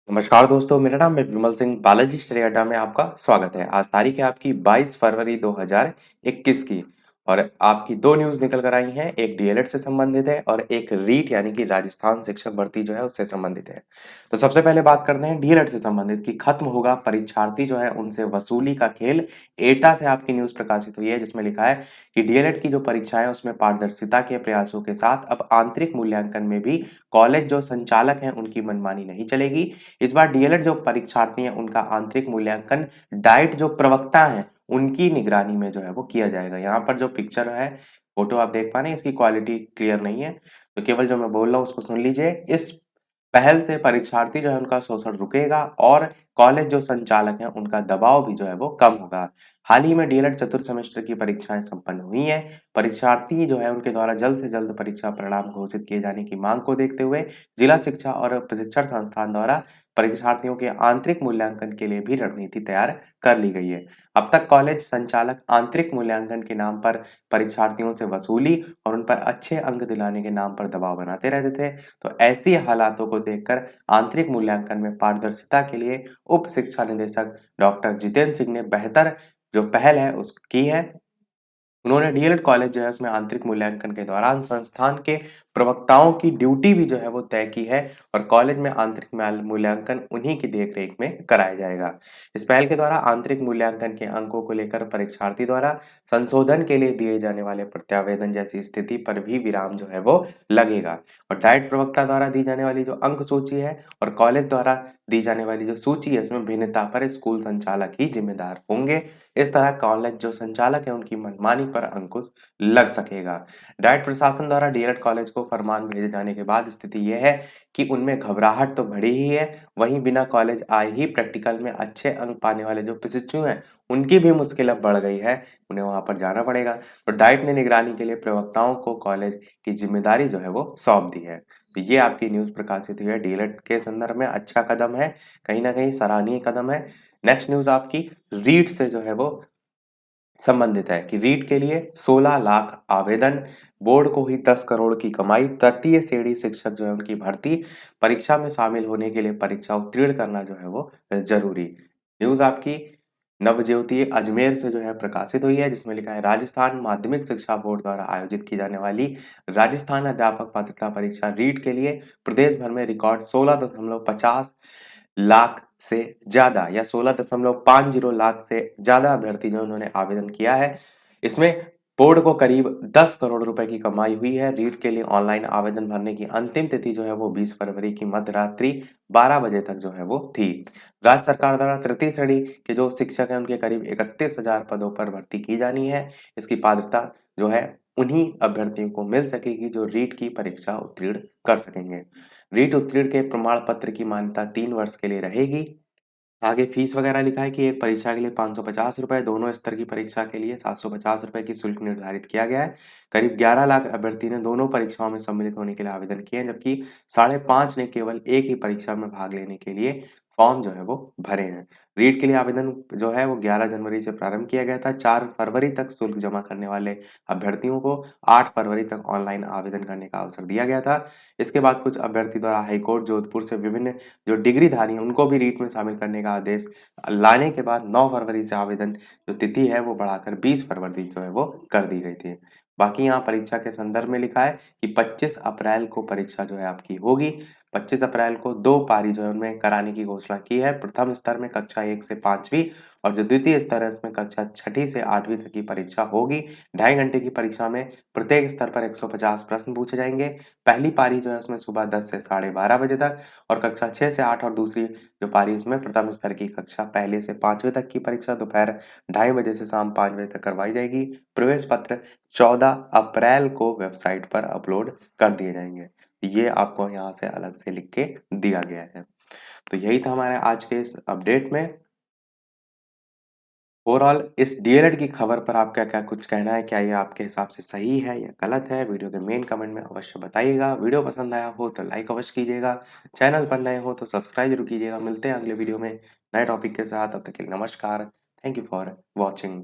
नमस्कार दोस्तों, मेरा नाम है विमल सिंह। बालाजी स्टडी अड्डा में आपका स्वागत है। आज तारीख है आपकी 22 फरवरी 2021 की और आपकी दो न्यूज़ निकल कर आई हैं। एक डीएलएड से संबंधित है और एक रीट यानी कि राजस्थान शिक्षक भर्ती जो है उससे संबंधित है। तो सबसे पहले बात करते हैं डीएलएड से संबंधित कि खत्म होगा परीक्षार्थी जो है उनसे वसूली का खेल। एटा से आपकी न्यूज़ प्रकाशित हुई है जिसमें लिखा है कि डीएलएड की जो परीक्षाएं उसमें पारदर्शिता के प्रयासों के साथ अब आंतरिक मूल्यांकन में भी कॉलेज जो संचालक हैं उनकी मनमानी नहीं चलेगी। इस बार डीएलएड जो परीक्षार्थी हैं उनका आंतरिक मूल्यांकन डाइट जो प्रवक्ता हैं उनकी निगरानी में जो है वो किया जाएगा। यहाँ पर जो पिक्चर है, फोटो आप देख पा रहे हैं, इसकी क्वालिटी क्लियर नहीं है, तो केवल जो मैं बोल रहा हूँ उसको सुन लीजिए। इस पहल से परीक्षार्थी जो है उनका शोषण रुकेगा और कॉलेज जो संचालक हैं उनका दबाव भी जो है वो कम होगा। हाल ही में डीएलएड चतुर्थ सेमेस्टर की परीक्षाएं संपन्न हुई हैं। परीक्षार्थी जो है उनके द्वारा जल्द से जल्द परीक्षा परिणाम घोषित किए जाने की मांग को देखते हुए जिला शिक्षा और प्रशिक्षण संस्थान द्वारा परीक्षार्थियों के आंतरिक मूल्यांकन के लिए भी रणनीति तैयार कर ली गई है। अब तक कॉलेज संचालक आंतरिक मूल्यांकन के नाम पर परीक्षार्थियों से वसूली और उन पर अच्छे अंक दिलाने के नाम पर दबाव बनाते रहते थे। तो ऐसी हालातों को देखकर आंतरिक मूल्यांकन में पारदर्शिता के लिए उप शिक्षा निदेशक डॉक्टर जितेंद्र सिंह ने बेहतर जो पहल है उसकी है। उन्होंने डीएलएड कॉलेज जो है उसमें आंतरिक मूल्यांकन के दौरान संस्थान के प्रवक्ताओं की ड्यूटी भी जो है वो तय की है और कॉलेज में आंतरिक मूल्यांकन उन्हीं की देखरेख में कराया जाएगा। इस पहल के द्वारा आंतरिक मूल्यांकन के अंकों को लेकर परीक्षार्थी द्वारा संशोधन के लिए दिए जाने वाले प्रत्यावेदन जैसी स्थिति पर भी विराम जो है वो लगेगा और डाइट प्रवक्ता द्वारा दी जाने वाली जो अंक सूची है और कॉलेज द्वारा दी जाने वाली जो सूची है उसमें भिन्नता पर स्कूल संचालक ही जिम्मेदार होंगे। इस तरह कॉलेज जो संचालक है उनकी मनमानी पर अंकुश लग सकेगा। डाइट प्रशासन द्वारा डीएलएड कॉलेज को फरमान भेजे जाने के बाद स्थिति यह है कि उनमें घबराहट तो बढ़ी ही है, वहीं बिना कॉलेज आए ही प्रैक्टिकल में अच्छे अंक पाने वाले जो प्रशिक्षु हैं उनकी भी मुश्किल अब बढ़ गई है, उन्हें वहां पर जाना पड़ेगा। तो डाइट ने निगरानी के लिए प्रवक्ताओं को कॉलेज की जिम्मेदारी जो है वो सौंप दी है। तो ये आपकी न्यूज प्रकाशित हुई है डीएलएड के संदर्भ में। अच्छा कदम है, कहीं ना कहीं सराहनीय कदम है। नेक्स्ट न्यूज आपकी रीट से जो है वो संबंधित है कि रीट के लिए 16 लाख आवेदन, बोर्ड को हुई 10 करोड़ की कमाई, तृतीय श्रेणी शिक्षक जो है उनकी भर्ती, परीक्षा में शामिल होने के लिए परीक्षा उत्तीर्ण करना जो है वो जरूरी। न्यूज आपकी नवज्योति अजमेर से जो है प्रकाशित हुई है जिसमें लिखा है राजस्थान माध्यमिक शिक्षा बोर्ड द्वारा आयोजित की जाने वाली राजस्थान अध्यापक पात्रता परीक्षा रीट के लिए प्रदेश भर में रिकॉर्ड 16.50 लाख से ज्यादा या 16.50 लाख से ज्यादा अभ्यर्थी जो उन्होंने आवेदन किया है। इसमें बोर्ड को करीब 10 करोड़ रुपए की कमाई हुई है। रीट के लिए ऑनलाइन आवेदन भरने की अंतिम तिथि जो है वो 20 फरवरी की मध्य रात्रि 12 बजे तक जो है वो थी। राज्य सरकार द्वारा तृतीय श्रेणी के जो शिक्षक हैं उनके करीब 31,000 पदों पर भर्ती की जानी है। इसकी पात्रता जो है उन्हीं अभ्यर्थियों को मिल सकेगी जो रीट की परीक्षा उत्तीर्ण कर सकेंगे। रीट उत्तीर्ण के प्रमाण पत्र की मान्यता 3 वर्ष के लिए रहेगी। आगे फीस वगैरह लिखा है कि एक परीक्षा के लिए 550 रुपए, दोनों स्तर की परीक्षा के लिए 750 रुपए की शुल्क निर्धारित किया गया है। करीब 11 लाख अभ्यर्थी ने दोनों परीक्षाओं में सम्मिलित होने के लिए आवेदन किए हैं, जबकि 5.5 ने केवल एक ही परीक्षा में भाग लेने के लिए फॉर्म जो है वो भरे हैं। रीट के लिए आवेदन जो है वो 11 जनवरी से प्रारंभ किया गया था। 4 फरवरी तक शुल्क जमा करने वाले अभ्यर्थियों को 8 फरवरी तक ऑनलाइन आवेदन करने का अवसर दिया गया था। इसके बाद कुछ अभ्यर्थी द्वारा हाईकोर्ट जोधपुर से विभिन्न जो डिग्रीधारी हैं उनको भी रीट में शामिल करने का आदेश लाने के बाद 9 फरवरी से आवेदन जो तिथि है वो बढ़ाकर 20 फरवरी जो है वो कर दी गई थी। बाकी यहाँ परीक्षा के संदर्भ में लिखा है कि 25 अप्रैल को परीक्षा जो है आपकी होगी। 25 अप्रैल को 2 पारी जो है उनमें कराने की घोषणा की है। प्रथम स्तर में कक्षा 1 से 5वीं और जो द्वितीय स्तर है उसमें कक्षा 6ठी से 8वीं तक की परीक्षा होगी। 2.5 घंटे की परीक्षा में प्रत्येक स्तर पर 150 प्रश्न पूछे जाएंगे। पहली पारी जो है उसमें सुबह 10 से 12:30 बजे तक और कक्षा 6 से 8 और दूसरी जो पारी उसमें प्रथम स्तर की कक्षा पहले से 5वीं तक की परीक्षा दोपहर 2:30 बजे से शाम 5 बजे तक करवाई जाएगी। प्रवेश पत्र 14 अप्रैल को वेबसाइट पर अपलोड कर दिए जाएंगे। ये आपको यहाँ से अलग से लिख के दिया गया है। तो यही था हमारे आज के इस अपडेट में। ओवरऑल इस डीएलएड की खबर पर आपका क्या कुछ कहना है? क्या ये आपके हिसाब से सही है या गलत है? वीडियो के मेन कमेंट में अवश्य बताइएगा। वीडियो पसंद आया हो तो लाइक अवश्य कीजिएगा। चैनल पर नए हो तो सब्सक्राइब जरूर कीजिएगा। मिलते हैं अगले वीडियो में नए टॉपिक के साथ। तब तक के लिए नमस्कार। Thank you for watching.